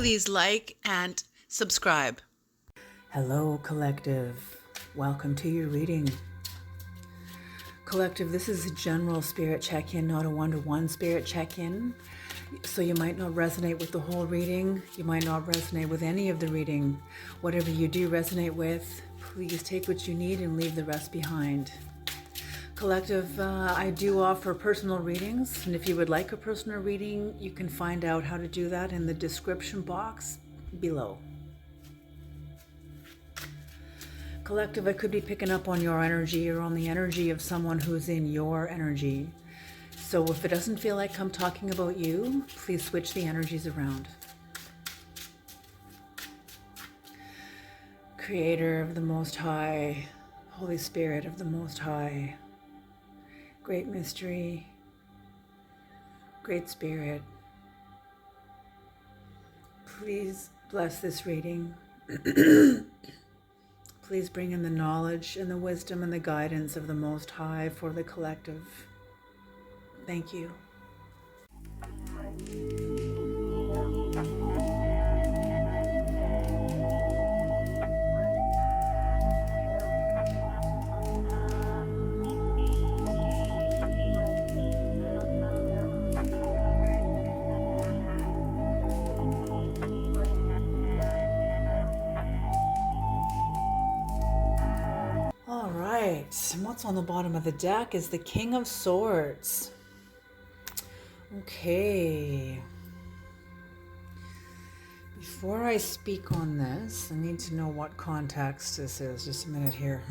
Please like and subscribe. Hello, Collective. Welcome to your reading. Collective, this is a general spirit check-in, not a one-to-one spirit check-in. So you might not resonate with the whole reading. You might not resonate with any of the reading. Whatever you do resonate with, please take what you need and leave the rest behind. Collective, I do offer personal readings, and if you would like a personal reading, you can find out how to do that in the description box below. Collective, I could be picking up on your energy or on the energy of someone who's in your energy. So if it doesn't feel like I'm talking about you, please switch the energies around. Creator of the Most High, Holy Spirit of the Most High, Great Mystery, Great Spirit, please bless this reading. Please bring in the knowledge and the wisdom and the guidance of the Most High for the collective. Thank you. All right, and what's on the bottom of the deck is the King of Swords. Okay. Before I speak on this, I need to know what context this is. Just a minute here.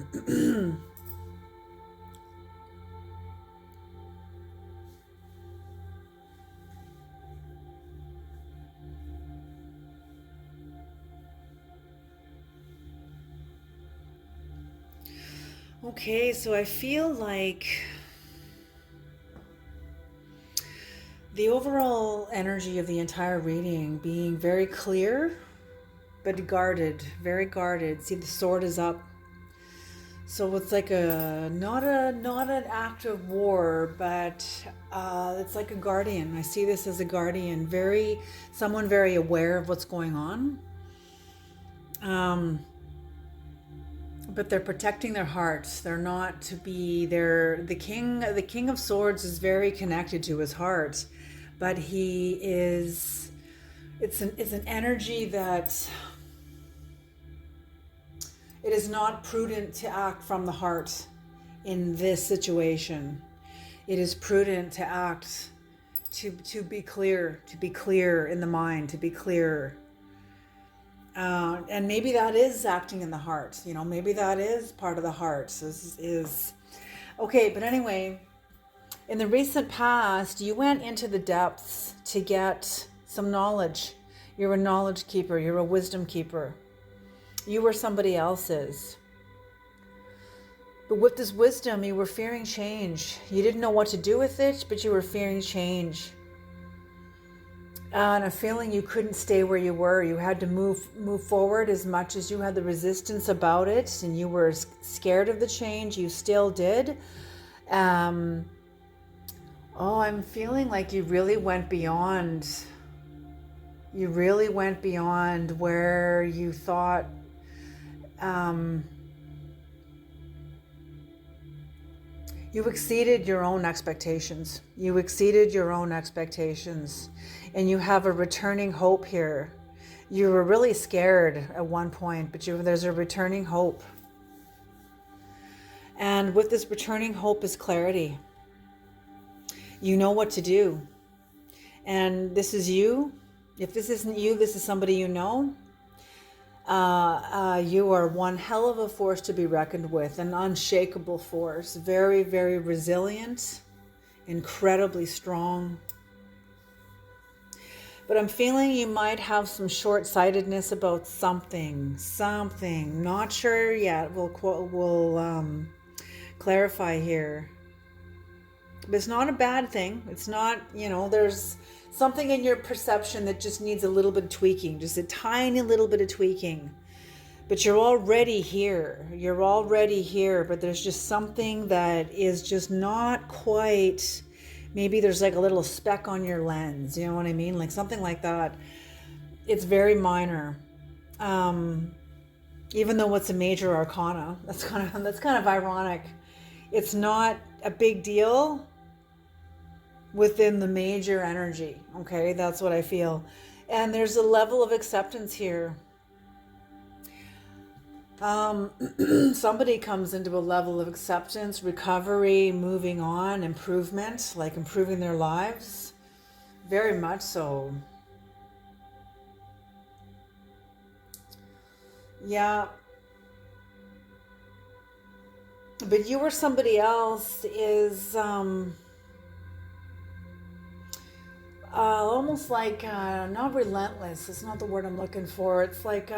Okay, so I feel like the overall energy of the entire reading being very clear, but guarded, very guarded. See, the sword is up. So it's like not an act of war, but it's like a guardian. I see this as a guardian, someone very aware of what's going on. But they're protecting their hearts. They're not to be there. The king of swords is very connected to his heart, but it's an energy that it is not prudent to act from the heart in this situation. It is prudent to act, to be clear in the mind, to be clear. And maybe that is acting in the heart, maybe that is part of the heart. Okay, but anyway, in the recent past, you went into the depths to get some knowledge. You're a knowledge keeper, you're a wisdom keeper. You were somebody else's. But with this wisdom, you were fearing change. You didn't know what to do with it, but you were fearing change. And a feeling you couldn't stay where you were. You had to move forward as much as you had the resistance about it, and you were scared of the change. You still did. I'm feeling like you really went beyond. You really went beyond where you thought. You exceeded your own expectations. And you have a returning hope here. You were really scared at one point, but there's a returning hope. And with this returning hope is clarity. You know what to do. And this is you. If this isn't you, this is somebody you know. You are one hell of a force to be reckoned with, an unshakable force, very, very resilient, incredibly strong. But I'm feeling you might have some short-sightedness about something, not sure yet. We'll clarify here. But it's not a bad thing. It's not, there's something in your perception that just needs a little bit of tweaking, just a tiny little bit of tweaking. But you're already here. But there's just something that is just not quite. Maybe there's like a little speck on your lens. You know what I mean? Like something like that. It's very minor. Um, Even though it's a major arcana, that's kind of ironic. It's not a big deal within the major energy. Okay, that's what I feel. And there's a level of acceptance here. Somebody comes into a level of acceptance, recovery, moving on, improvement, like improving their lives. Very much so. Yeah. But you or somebody else is almost like not relentless. It's not the word I'm looking for. It's like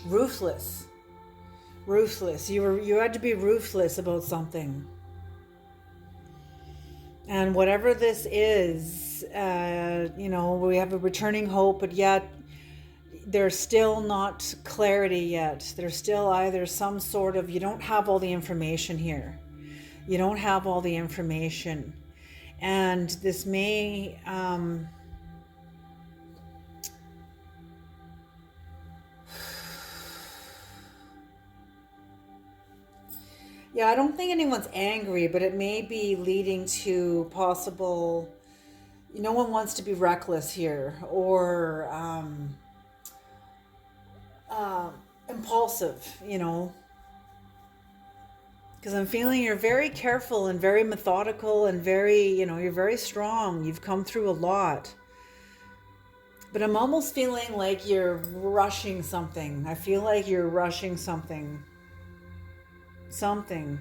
ruthless. Ruthless. You had to be ruthless about something. And whatever this is, we have a returning hope, but yet there's still not clarity yet. There's still either some sort of, you don't have all the information here. You don't have all the information. And this may, yeah, I don't think anyone's angry, but it may be leading to possible, no one wants to be reckless here or impulsive. Because I'm feeling you're very careful and very methodical and you're very strong. You've come through a lot. But I'm almost feeling like you're rushing something. I feel like you're rushing something. Something.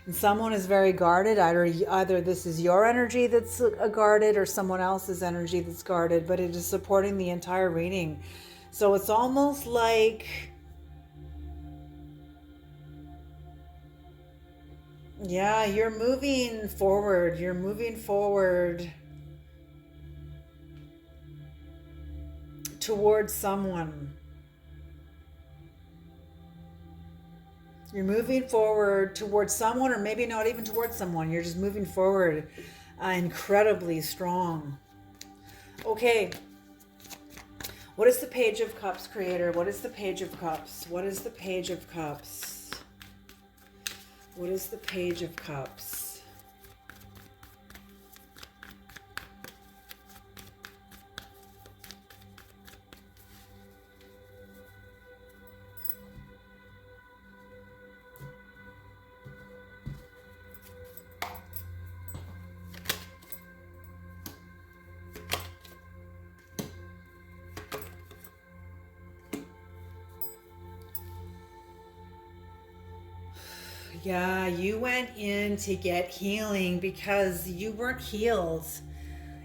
And someone is very guarded. Either this is your energy that's guarded or someone else's energy that's guarded, but it is supporting the entire reading. So it's almost like, yeah, you're moving forward. You're moving forward towards someone. You're moving forward towards someone, or maybe not even towards someone. You're just moving forward incredibly strong. Okay. What is the Page of Cups, Creator? What is the Page of Cups? What is the Page of Cups? What is the Page of Cups? Yeah, you went in to get healing because you weren't healed.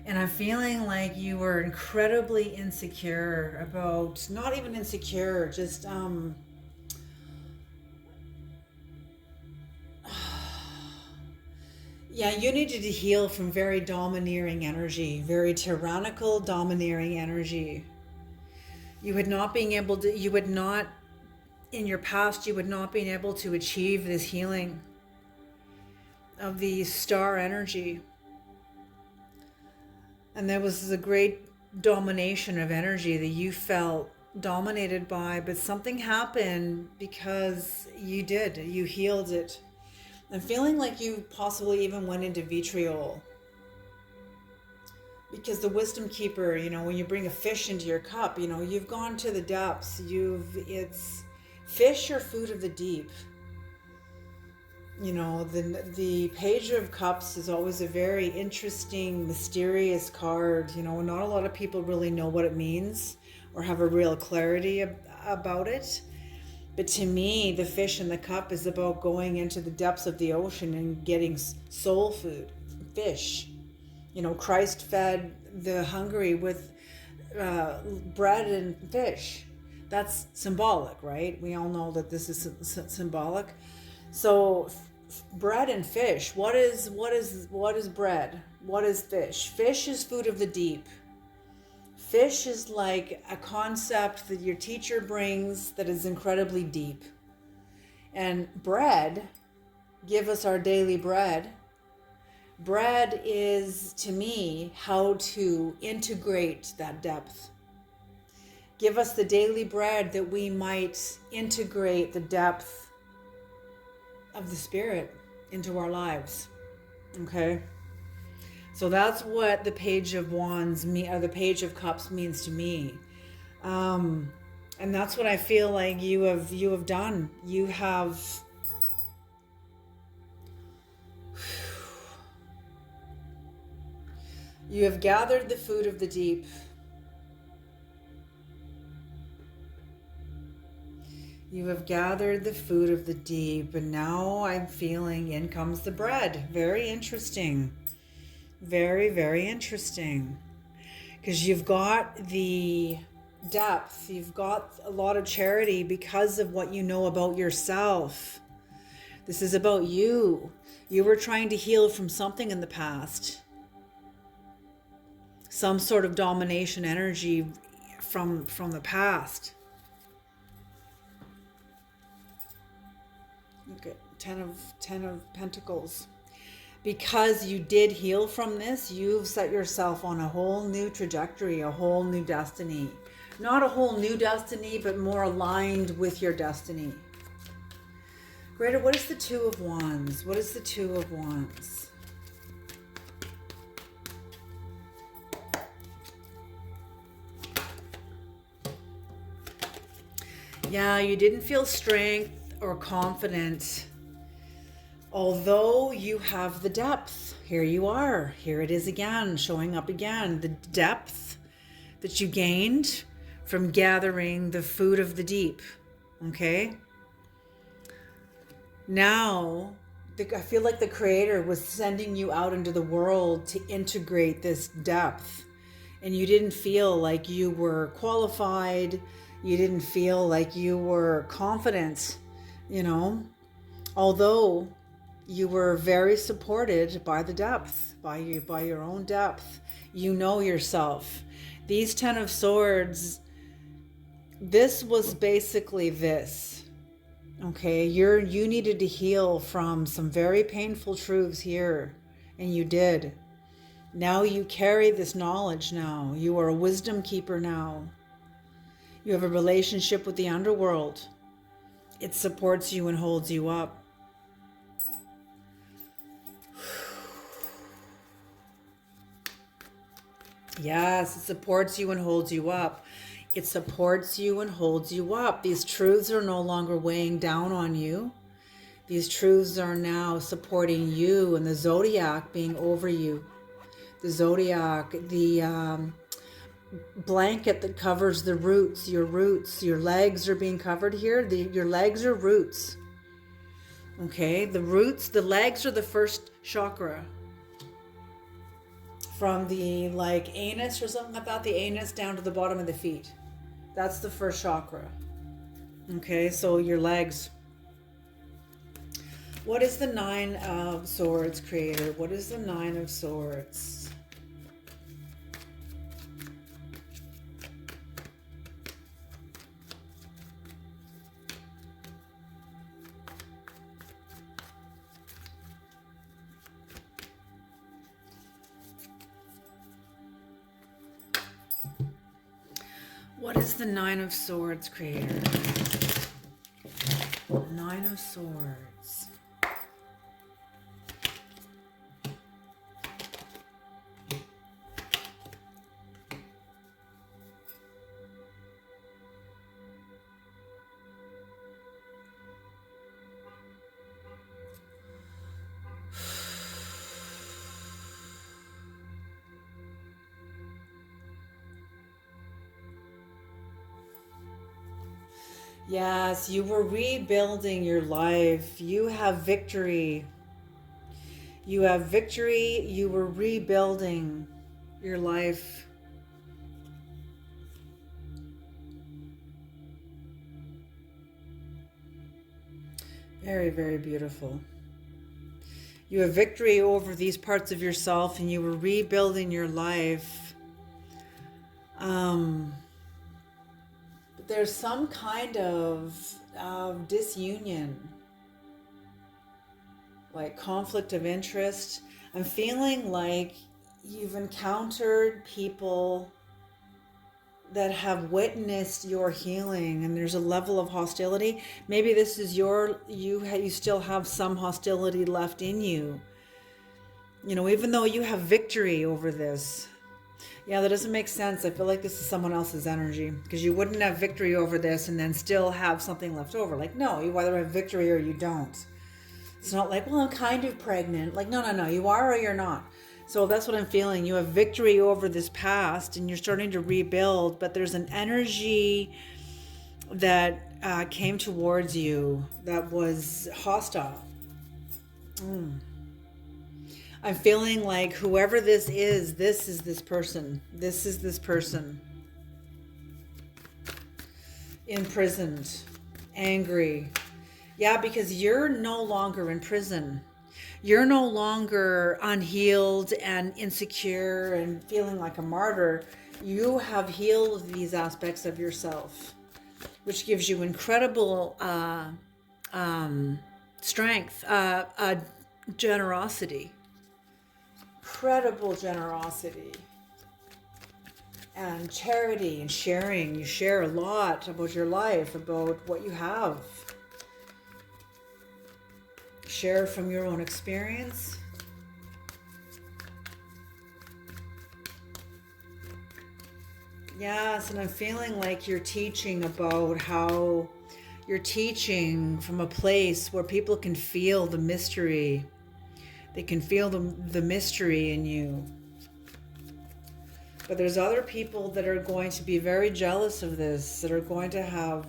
And I'm feeling like you were incredibly insecure about, not even insecure, just, yeah, you needed to heal from very domineering energy, very tyrannical, domineering energy. You had not been able to, you would not, in your past, you would not been able to achieve this healing of the star energy. And there was a great domination of energy that you felt dominated by, but something happened because you healed it. I'm feeling like you possibly even went into vitriol. Because the wisdom keeper, when you bring a fish into your cup, you've gone to the depths. It's fish are food of the deep. The Page of Cups is always a very interesting, mysterious card. Not a lot of people really know what it means or have a real clarity about it. But to me, the fish in the cup is about going into the depths of the ocean and getting soul food, fish. Christ fed the hungry with bread and fish. That's symbolic, right? We all know that this is symbolic. So bread and fish. What is bread? What is fish? Fish is food of the deep. Fish is like a concept that your teacher brings that is incredibly deep. And bread, give us our daily bread, Bread is, to me, how to integrate that depth. Give us the daily bread that we might integrate the depth of the Spirit into our lives. Okay? So that's what the Page of Wands, or the Page of Cups means to me. And that's what I feel like you have done. You have gathered the food of the deep. You have gathered the food of the deep, and now I'm feeling in comes the bread. Very interesting. Very, very interesting. Because you've got the depth, you've got a lot of charity because of what you know about yourself. This is about you. You were trying to heal from something in the past. Some sort of domination energy from the past. Okay, Ten of Pentacles. Because you did heal from this, you've set yourself on a whole new trajectory, a whole new destiny. Not a whole new destiny, but more aligned with your destiny. Greater, what is the Two of Wands? What is the Two of Wands? Yeah, you didn't feel strength or confident. Although you have the depth, here you are. Here it is again, showing up again. The depth that you gained from gathering the food of the deep. Okay? Now, I feel like the Creator was sending you out into the world to integrate this depth. And you didn't feel like you were qualified. You didn't feel like you were confident, you know? Although you were very supported by the depth, by your own depth. You know yourself. These Ten of Swords, this was basically this. Okay, you needed to heal from some very painful truths here, and you did. Now you carry this knowledge now. You are a wisdom keeper now. You have a relationship with the underworld. It supports you and holds you up. Yes, it supports you and holds you up. It supports you and holds you up. These truths are no longer weighing down on you. These truths are now supporting you and the zodiac being over you. The zodiac, the blanket that covers the roots, your legs are being covered here. Your legs are roots. Okay, the legs are the first chakra. From the anus or something like that, the anus down to the bottom of the feet. That's the first chakra. Okay, so your legs. What is the Nine of Swords, Creator? What is the Nine of Swords? What is the Nine of Swords, Creator? Nine of Swords. Yes, you were rebuilding your life. You have victory. You have victory. You were rebuilding your life. Very, very beautiful. You have victory over these parts of yourself and you were rebuilding your life. But there's some kind of disunion, like conflict of interest. I'm feeling like you've encountered people that have witnessed your healing, and there's a level of hostility. Maybe this is you still have some hostility left in you. You know, even though you have victory over this. Yeah, that doesn't make sense. I feel like this is someone else's energy, because you wouldn't have victory over this and then still have something left over. Like, no, you either have victory or you don't. It's not like, well, I'm kind of pregnant. Like, no, no, no, you are or you're not. So that's what I'm feeling. You have victory over this past and you're starting to rebuild, but there's an energy that came towards you that was hostile. I'm feeling like whoever this is this person. This is this person. Imprisoned, angry. Yeah, because you're no longer in prison. You're no longer unhealed and insecure and feeling like a martyr. You have healed these aspects of yourself, which gives you incredible strength, generosity, incredible generosity, and charity and sharing. You share a lot about your life, about what you have. Share from your own experience. Yes, and I'm feeling like you're teaching from a place where people can feel the mystery. They can feel the mystery in you. But there's other people that are going to be very jealous of this, that are going to have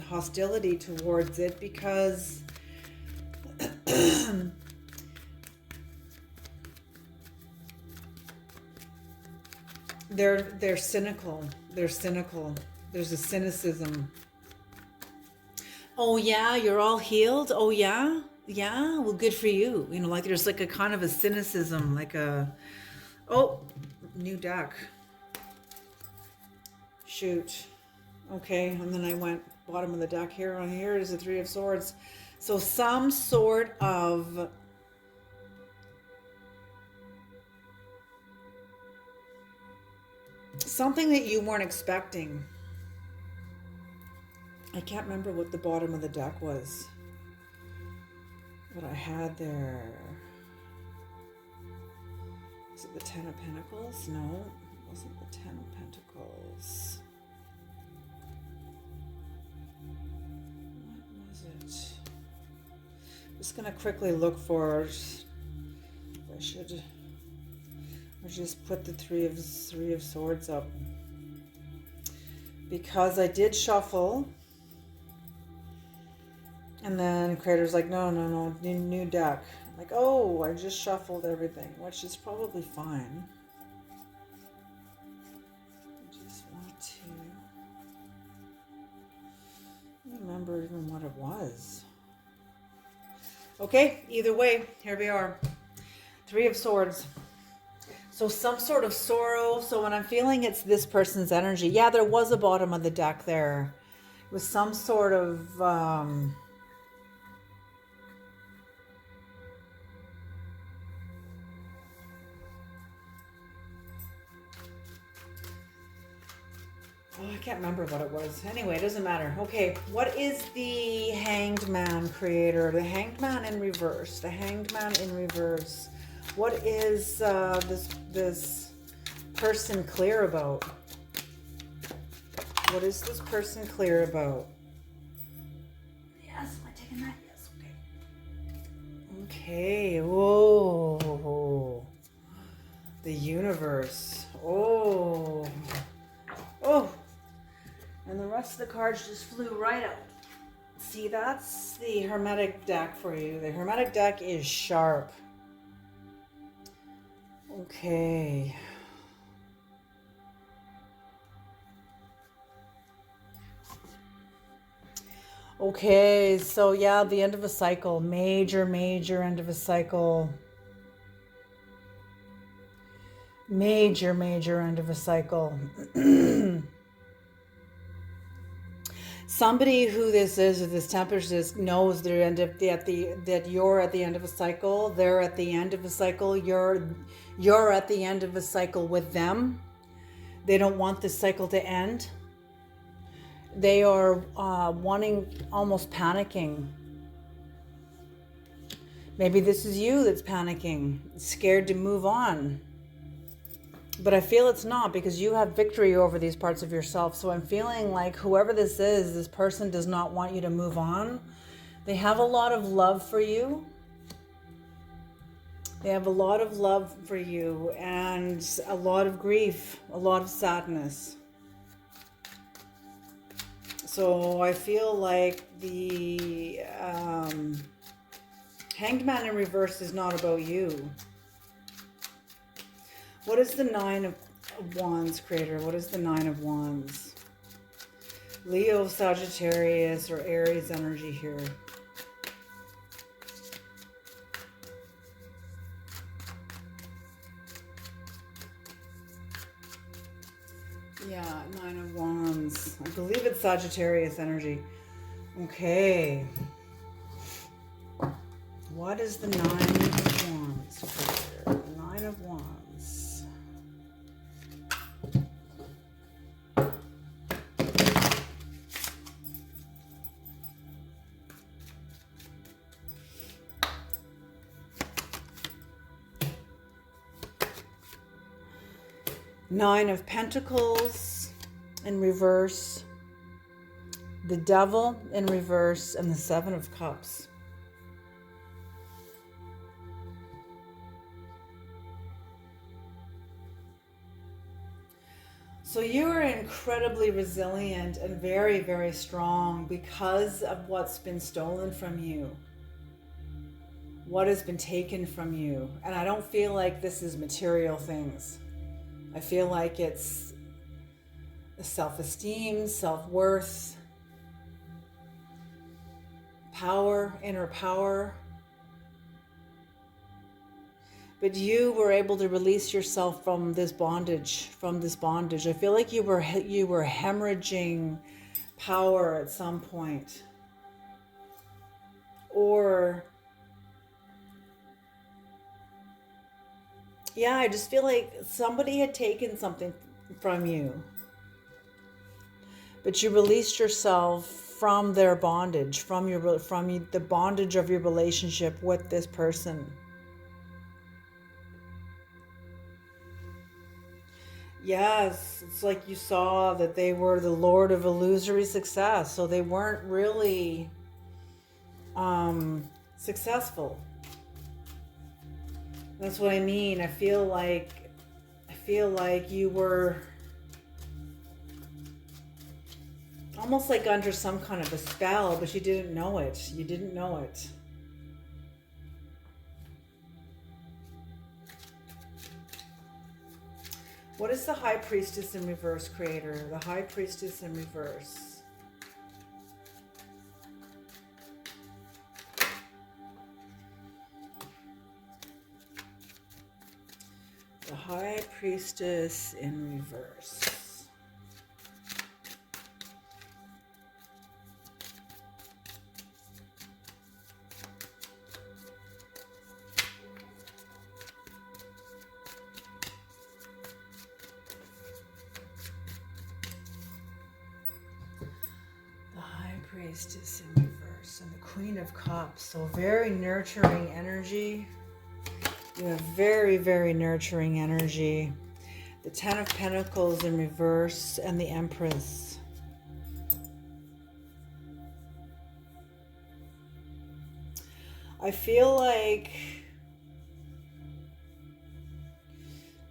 hostility towards it, because they're cynical. They're cynical. There's a cynicism. Oh yeah, you're all healed. Oh yeah, yeah. Well, good for you. You know, like there's like a kind of a cynicism, like new deck. Shoot. Okay, and then I went bottom of the deck here. On here is the Three of Swords. So some sort of something that you weren't expecting. I can't remember what the bottom of the deck was. What I had there. Is it the Ten of Pentacles? No, it wasn't the Ten of Pentacles. What was it? I'm just going to quickly look for it. I should just put the Three of Swords up. Because I did shuffle. And then Creator's like, no, new deck. I'm like, oh, I just shuffled everything, which is probably fine. I just want to remember even what it was. Okay, either way, here we are. Three of Swords. So some sort of sorrow. So when I'm feeling it's this person's energy, yeah, there was a bottom of the deck there. It was some sort of I can't remember what it was. Anyway, it doesn't matter. Okay, what is the Hanged Man, Creator? The Hanged Man in reverse. The Hanged Man in reverse. What is this person clear about? What is this person clear about? Yes, am I taking that? Yes, okay. Okay. Oh, the universe. Oh. And the rest of the cards just flew right out. See, that's the Hermetic deck for you. The Hermetic deck is sharp. Okay. Okay, so yeah, the end of a cycle. Major end of a cycle. Major end of a cycle. Somebody who this is, or this temperature is, knows they're that you're at the end of a cycle. They're at the end of a cycle. You're at the end of a cycle with them. They don't want this cycle to end. They are wanting, almost panicking. Maybe this is you that's panicking, scared to move on. But I feel it's not, because you have victory over these parts of yourself. So I'm feeling like whoever this is, this person does not want you to move on. They have a lot of love for you. They have a lot of love for you and a lot of grief, a lot of sadness. So I feel like the Hanged Man in reverse is not about you. What is the Nine of Wands, Creator? What is the Nine of Wands? Leo, Sagittarius, or Aries energy here. Yeah, Nine of Wands. I believe it's Sagittarius energy. Okay. What is the Nine of Wands, Creator? The Nine of Wands. Nine of Pentacles in reverse, the Devil in reverse, and the Seven of Cups. So you are incredibly resilient and very, very strong because of what's been stolen from you, what has been taken from you. And I don't feel like this is material things. I feel like it's self-esteem, self-worth, power, inner power. But you were able to release yourself from this bondage, I feel like you were hemorrhaging power at some point. Or yeah, I just feel like somebody had taken something from you. But you released yourself from their bondage, from the bondage of your relationship with this person. Yes, it's like you saw that they were the lord of illusory success, so they weren't really successful. That's what I mean. I feel like you were almost like under some kind of a spell, but you didn't know it. You didn't know it. What is the High Priestess in reverse, Creator? The High Priestess in reverse. The High Priestess in reverse. The High Priestess in reverse and the Queen of Cups. So very nurturing energy. You have very, very nurturing energy. The Ten of Pentacles in reverse and the Empress. I feel like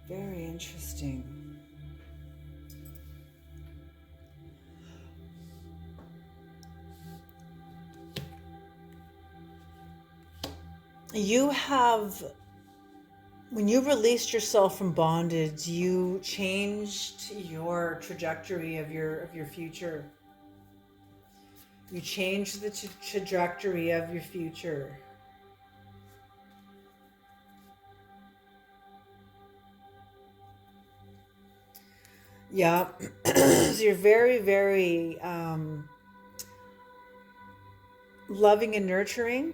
very interesting. You have, when you released yourself from bondage, you changed your trajectory of your future. You changed the trajectory of your future. Yeah. So you're very, very loving and nurturing.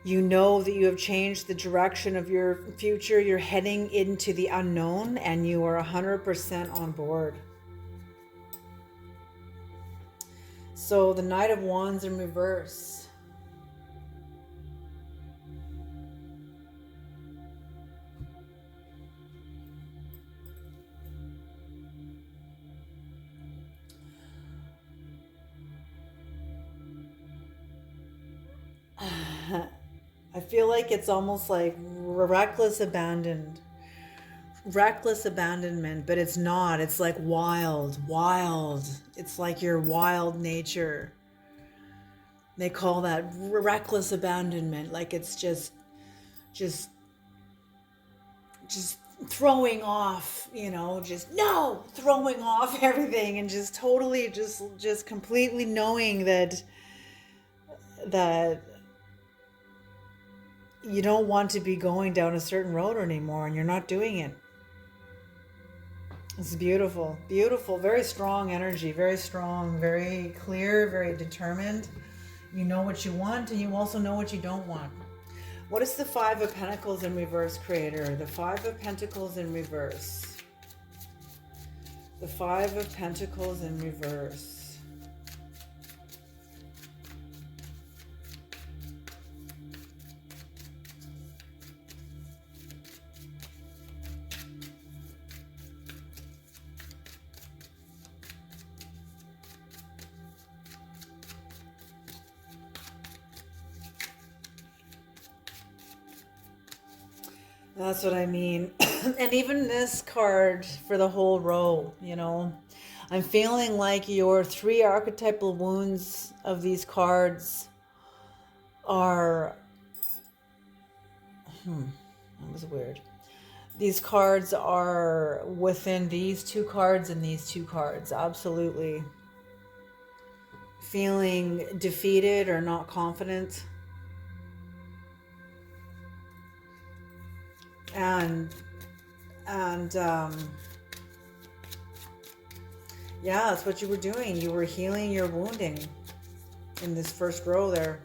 You know that you have changed the direction of your future. You're heading into the unknown and you are 100% on board. So the Knight of Wands in reverse. I feel like it's almost like reckless abandonment, but it's not. It's like wild. It's like your wild nature. They call that reckless abandonment. Like it's just throwing off, throwing off everything and just totally just completely knowing that you don't want to be going down a certain road anymore and you're not doing it. It's beautiful, very strong energy, very strong, very clear, very determined. You know what you want and you also know what you don't want. What is the Five of Pentacles in reverse, Creator? The Five of Pentacles in reverse. The Five of Pentacles in reverse. That's what I mean. And even this card for the whole row, I'm feeling like your three archetypal wounds of these cards are... that was weird. These cards are within these two cards and these two cards. Absolutely. Feeling defeated or not confident. And yeah, that's what you were doing. You were healing your wounding in this first row there.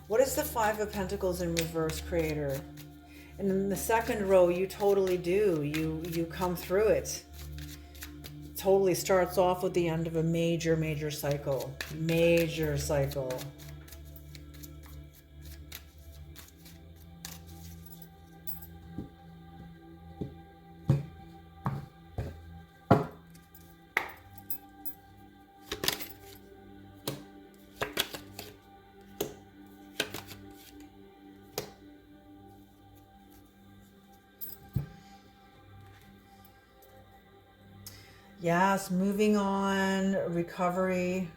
What is the Five of Pentacles in reverse, Creator? And in the second row, you totally do. You come through it. Totally starts off with the end of a major cycle. Major cycle. Yes, moving on, recovery.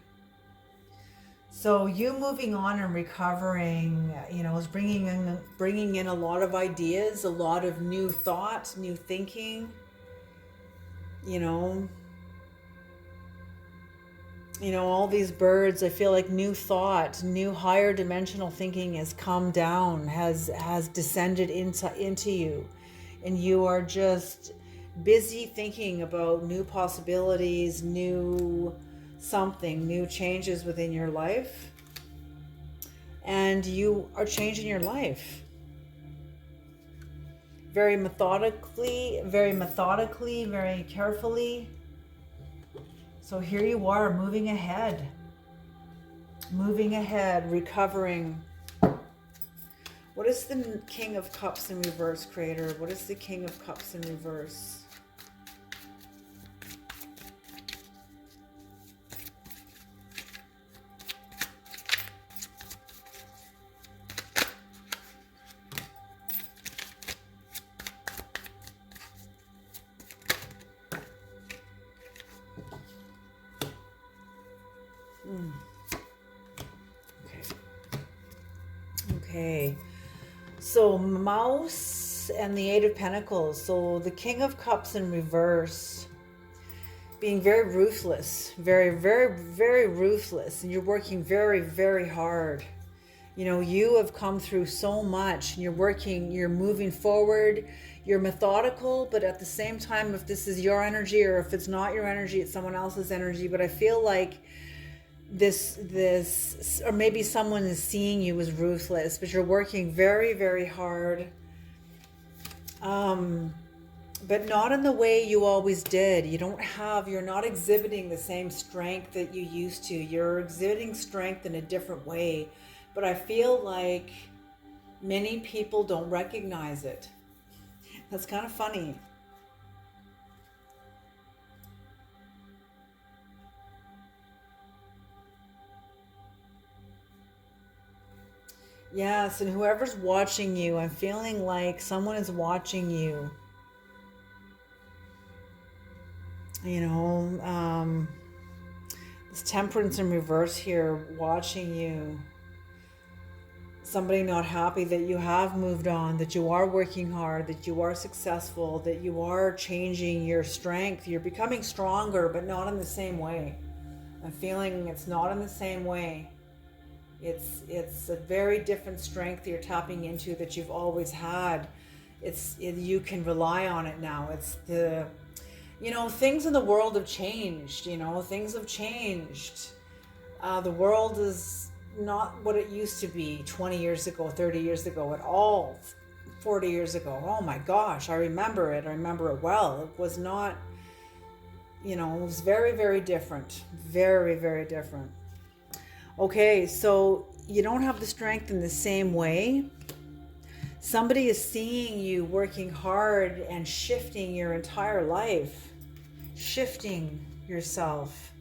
So you moving on and recovering, is bringing in a lot of ideas, a lot of new thought, new thinking. All these birds. I feel like new thought, new higher dimensional thinking has come down, has descended into you, and you are just busy thinking about new possibilities, new changes within your life. And you are changing your life very methodically, very carefully. So here you are, moving ahead, recovering. What is the King of Cups in reverse, Creator? What is the King of Cups in reverse? Okay. So Mouse and the Eight of Pentacles. So the King of Cups in reverse, being very ruthless, very ruthless, and you're working very, very hard. You have come through so much, and you're moving forward, you're methodical, but at the same time, if this is your energy or if it's not your energy, it's someone else's energy. But I feel like this, or maybe someone is seeing you as ruthless, but you're working very, very hard. But not in the way you always did. You're not exhibiting the same strength that you used to. You're exhibiting strength in a different way. But I feel like many people don't recognize it. That's kind of funny. Yes, and whoever's watching you, I'm feeling like someone is watching you. You know, this temperance in reverse here, watching you. Somebody not happy that you have moved on, that you are working hard, that you are successful, that you are changing your strength. You're becoming stronger, but not in the same way. I'm feeling it's not in the same way. It's a very different strength you're tapping into that you've always had. You can rely on it now. Things in the world have changed. Things have changed. The world is not what it used to be 20 years ago, 30 years ago at all, 40 years ago. Oh my gosh, I remember it. I remember it well. It was not, it was very, very different. Very, very different. Okay, so you don't have the strength in the same way. Somebody is seeing you working hard and shifting your entire life, shifting yourself.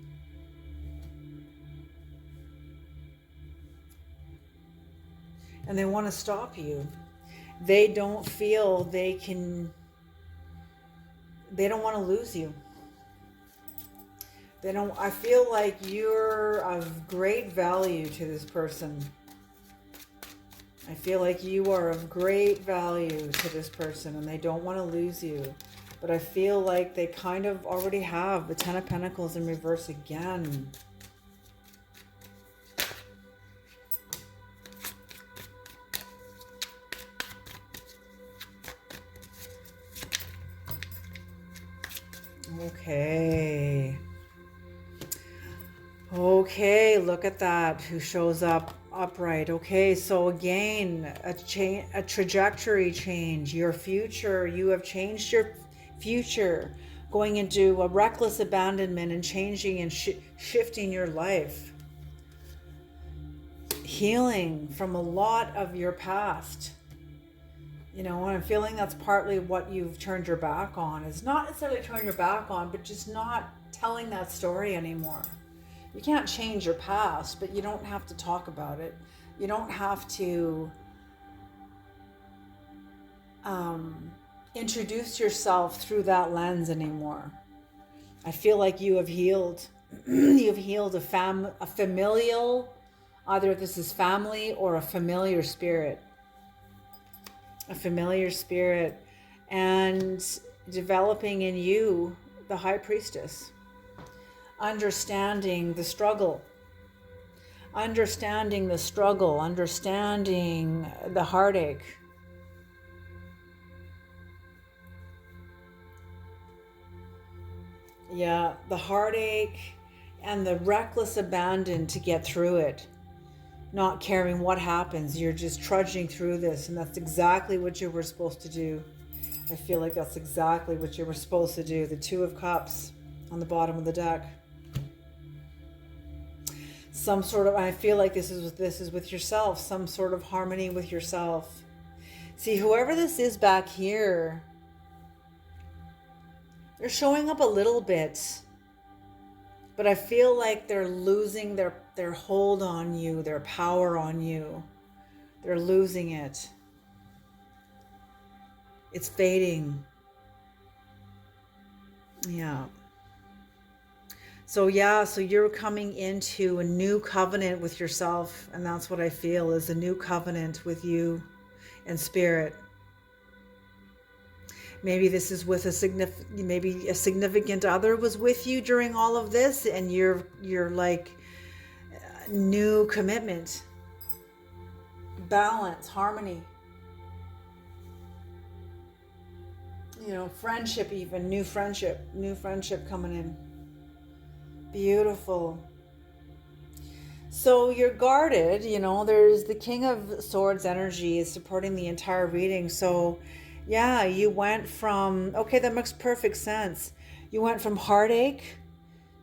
And they want to stop you. They don't feel they don't want to lose you. I feel like you're of great value to this person. I feel like you are of great value to this person and they don't want to lose you. But I feel like they kind of already have the Ten of Pentacles in reverse again. Okay, look at that. Who shows up upright? Okay, so again, a trajectory change. Your future, you have changed your future, going into a reckless abandonment and changing and shifting your life. Healing from a lot of your past. And I'm feeling that's partly what you've turned your back on. It's not necessarily turning your back on, but just not telling that story anymore. You can't change your past, but you don't have to talk about it. You don't have to introduce yourself through that lens anymore. I feel like you have healed. You've healed a familial, either this is family or a familiar spirit. A familiar spirit, and developing in you the High Priestess. Understanding the struggle, understanding the heartache. Yeah, the heartache and the reckless abandon to get through it. Not caring what happens, you're just trudging through this, and that's exactly what you were supposed to do. I feel like that's exactly what you were supposed to do. The Two of Cups on the bottom of the deck. I feel like this is with yourself, some sort of harmony with yourself. See, whoever this is back here, they're showing up a little bit, but I feel like they're losing their hold on you, their power on you. They're losing it. It's fading. Yeah. So you're coming into a new covenant with yourself, and that's what I feel is a new covenant with you and spirit. Maybe this is with a significant other was with you during all of this, and you're like new commitment, balance, harmony. Friendship, even new friendship coming in. Beautiful. So you're guarded, there's the King of Swords energy is supporting the entire reading. So yeah, you went from, okay, that makes perfect sense. You went from heartache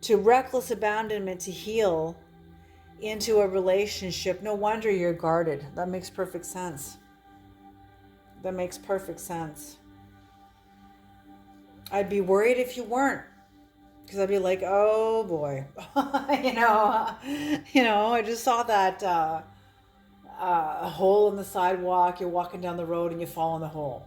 to reckless abandonment to heal into a relationship. No wonder you're guarded. That makes perfect sense. That makes perfect sense. I'd be worried if you weren't, because I'd be like, oh boy, I just saw that hole in the sidewalk. You're walking down the road and you fall in the hole,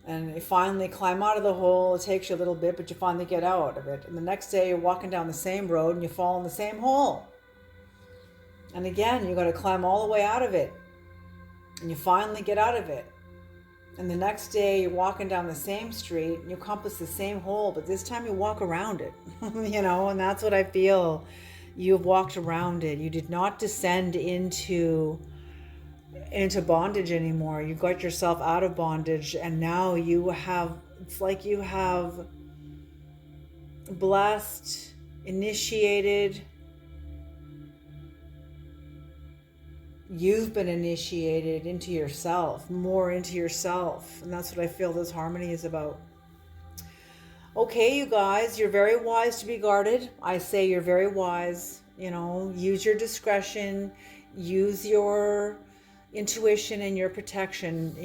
and you finally climb out of the hole. It takes you a little bit, but you finally get out of it. And the next day, you're walking down the same road and you fall in the same hole. And again, you got to climb all the way out of it, and you finally get out of it. And the next day, you're walking down the same street, and you compass the same hole, but this time you walk around it, and that's what I feel. You've walked around it. You did not descend into bondage anymore. You got yourself out of bondage, and now it's like you have blessed, initiated, you've been initiated into yourself, more into yourself. And that's what I feel this harmony is about. Okay, you guys, you're very wise to be guarded. I say you're very wise. Use your discretion, use your intuition and your protection.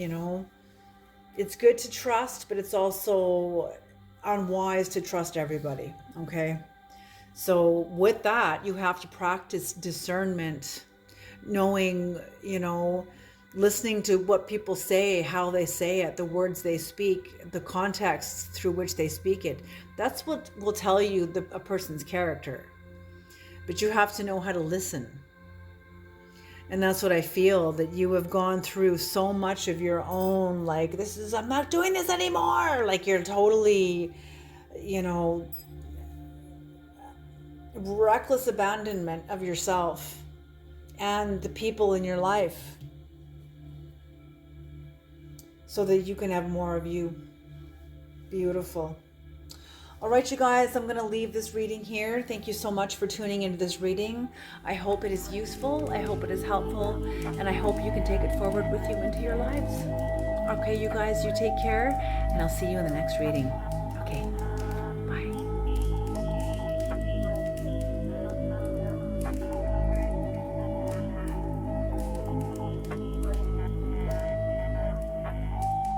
It's good to trust, but it's also unwise to trust everybody. Okay. So with that, you have to practice discernment, knowing, listening to what people say, how they say it, the words they speak, the context through which they speak it. That's what will tell you a person's character. But you have to know how to listen. And that's what I feel, that you have gone through so much of your own, like, I'm not doing this anymore. Like, you're totally, reckless abandonment of yourself and the people in your life, so that you can have more of you. Beautiful. All right, you guys, I'm going to leave this reading here. Thank you so much for tuning into this reading. I hope it is useful. I hope it is helpful. And I hope you can take it forward with you into your lives. Okay, you guys, you take care, and I'll see you in the next reading. Okay.